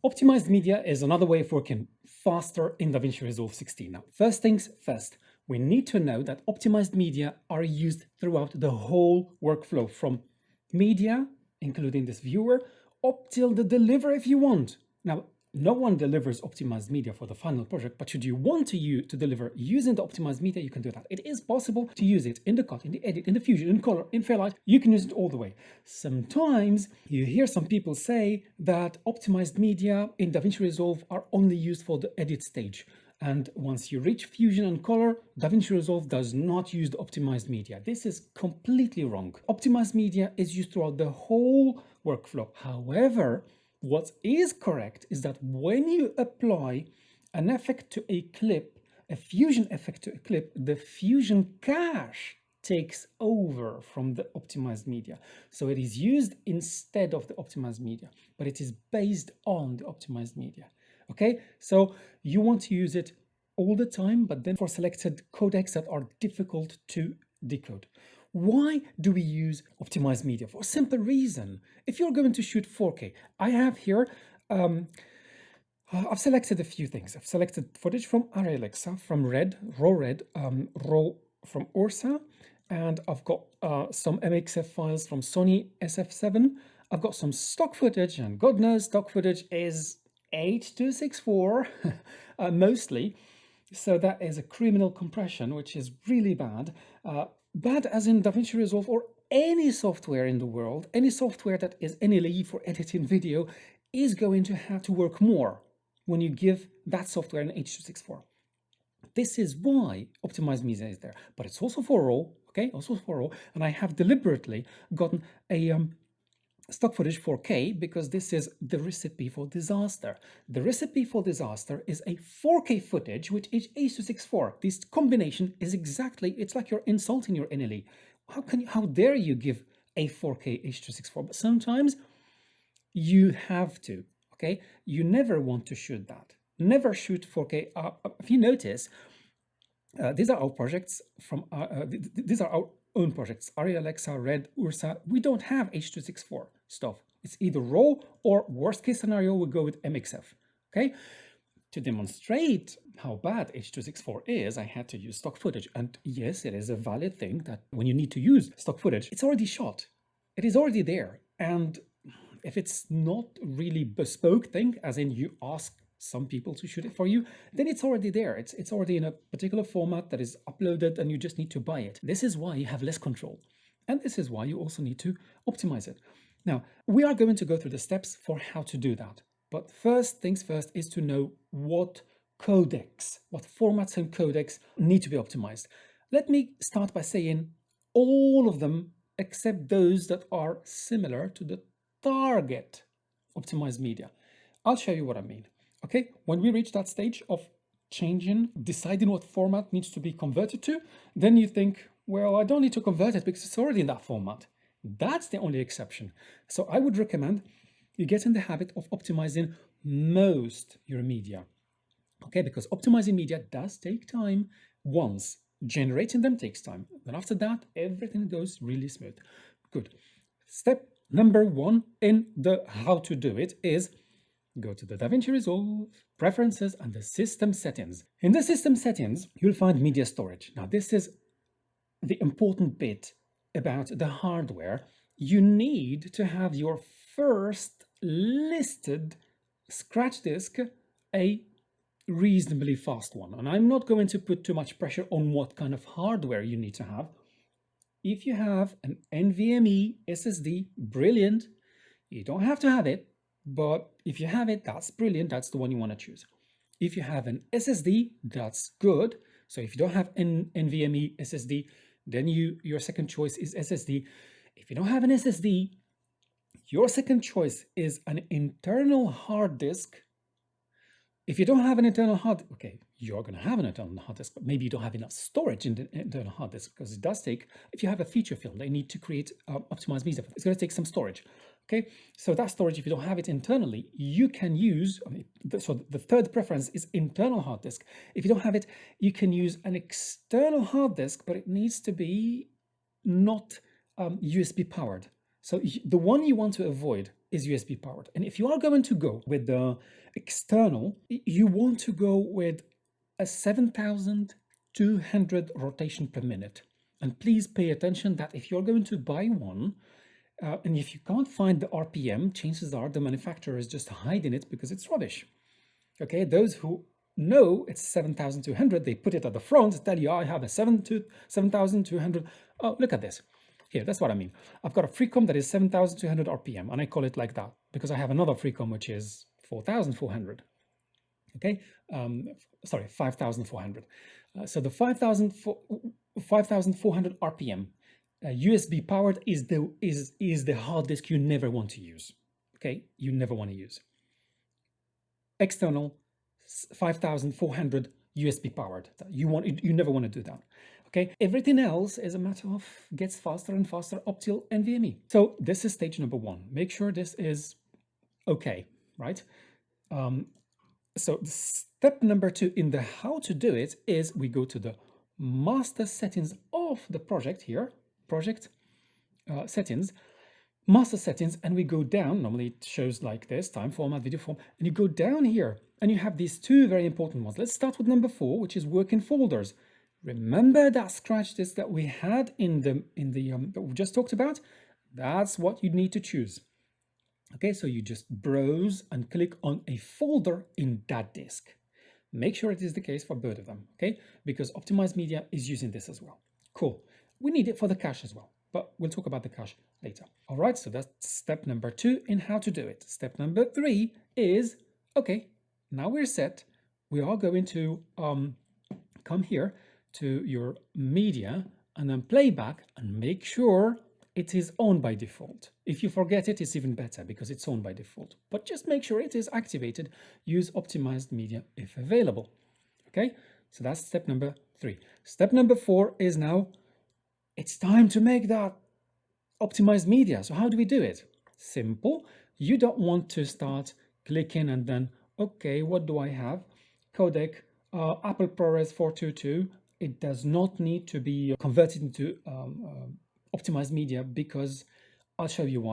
Optimized media is another way of working faster in DaVinci Resolve 16. Now, first things first, we need to know that optimized media are used throughout the whole workflow, from media, including this viewer, up till the deliver if you want. Now, no one delivers optimized media for the final project, but should you want to deliver using the optimized media, you can do that. It is possible to use it in the cut, in the edit, in the fusion, in color, in Fairlight. You can use it all the way. Sometimes you hear some people say that optimized media in DaVinci Resolve are only used for the edit stage. And once you reach fusion and color, DaVinci Resolve does not use the optimized media. This is completely wrong. Optimized media is used throughout the whole workflow. However, what is correct is that when you apply an effect to a clip, a fusion effect to a clip, the fusion cache takes over from the optimized media. So it is used instead of the optimized media, but it is based on the optimized media. Okay, so you want to use it all the time, but then for selected codecs that are difficult to decode. Why do we use optimized media? For a simple reason. If you're going to shoot 4K, I have here, I've selected a few things. I've selected footage from Alexa, from Red, raw from Ursa, and I've got some MXF files from Sony SF7. I've got some stock footage, and God knows stock footage is 8264 mostly. So that is a criminal compression, which is really bad. Bad as in DaVinci Resolve or any software in the world, any software that is NLE for editing video is going to have to work more when you give that software an H.264. This is why optimized media is there, but it's also for RAW, okay, also for RAW, and I have deliberately gotten a stock footage 4K because this is the recipe for disaster. The recipe for disaster is a 4K footage which is H.264. This combination is exactly, it's like you're insulting your NLE. How dare you give a 4K H.264? But sometimes you have to, okay? You never want to shoot that. Never shoot 4K. If you notice, these are our projects from, these are our own projects, Alexa, Red, Ursa. We don't have H.264 stuff. It's either RAW or worst case scenario, we go with MXF, okay? To demonstrate how bad H.264 is, I had to use stock footage. And yes, it is a valid thing that when you need to use stock footage, it's already shot. It is already there. And if it's not really bespoke thing, as in you ask some people to shoot it for you, then it's already there. It's already in a particular format that is uploaded and you just need to buy it. This is why you have less control. And this is why you also need to optimize it. Now, we are going to go through the steps for how to do that. But first things first is to know what codecs, what formats and codecs need to be optimized. Let me start by saying all of them except those that are similar to the target optimized media. I'll show you what I mean. Okay, when we reach that stage of changing, deciding what format needs to be converted to, then you think, well, I don't need to convert it because it's already in that format. That's the only exception. So I would recommend you get in the habit of optimizing most your media. Okay, because optimizing media does take time. Once generating them takes time. Then after that, everything goes really smooth. Good. Step number one in the how to do it is go to the DaVinci Resolve, Preferences, and the System Settings. In the System Settings, you'll find Media Storage. Now, this is the important bit about the hardware. You need to have your first listed scratch disk a reasonably fast one. And I'm not going to put too much pressure on what kind of hardware you need to have. If you have an NVMe SSD, brilliant. You don't have to have it. But if you have it, that's brilliant. That's the one you want to choose. If you have an SSD, that's good. So if you don't have an NVMe SSD, then your second choice is SSD. If you don't have an SSD, your second choice is an internal hard disk. If you don't have an internal hard, okay, you're going to have an internal hard disk, but maybe you don't have enough storage in the internal hard disk because it does take, if you have a feature film, they need to create optimized media. It's going to take some storage. Okay, so that storage, if you don't have it internally, you can use, so the third preference is internal hard disk. If you don't have it, you can use an external hard disk, but it needs to be not USB powered. So the one you want to avoid is USB powered. And if you are going to go with the external, you want to go with a 7,200 rotation per minute. And please pay attention that if you're going to buy one, and if you can't find the RPM, chances are the manufacturer is just hiding it because it's rubbish. Okay, those who know it's 7,200, they put it at the front, tell you I have a 7,200. Oh, look at this. Here, that's what I mean. I've got a Freecom that is 7,200 RPM, and I call it like that because I have another Freecom which is 4,400. Okay, sorry, 5,400. So the 5,400 RPM USB powered is the hard disk you never want to use. Okay, you never want to use. External 5,400 USB powered. You never want to do that. Okay, everything else is a matter of gets faster and faster up till NVMe. So this is stage number one. Make sure this is okay, right? So step number two in the how to do it is we go to the master settings of the project here, project settings, master settings, and we go down. Normally it shows like this, time format, video form, and you go down here and you have these two very important ones. Let's start with number 4, which is working folders. Remember that scratch disk that we had in the that we just talked about? That's what you need to choose. Okay, so you just browse and click on a folder in that disk. Make sure it is the case for both of them, okay? Because Optimized Media is using this as well. Cool. We need it for the cache as well, but we'll talk about the cache later. All right, so that's step number 2 in how to do it. Step number 3 is, okay, now we're set. We are going to come here to your media and then playback and make sure it is on by default. If you forget it, it's even better because it's on by default. But just make sure it is activated. Use optimized media if available. Okay, so that's step number 3. Step number 4 is now it's time to make that optimized media. So how do we do it? Simple. You don't want to start clicking and then, okay, what do I have? Codec, Apple ProRes 422. It does not need to be converted into optimized media because I'll show you why.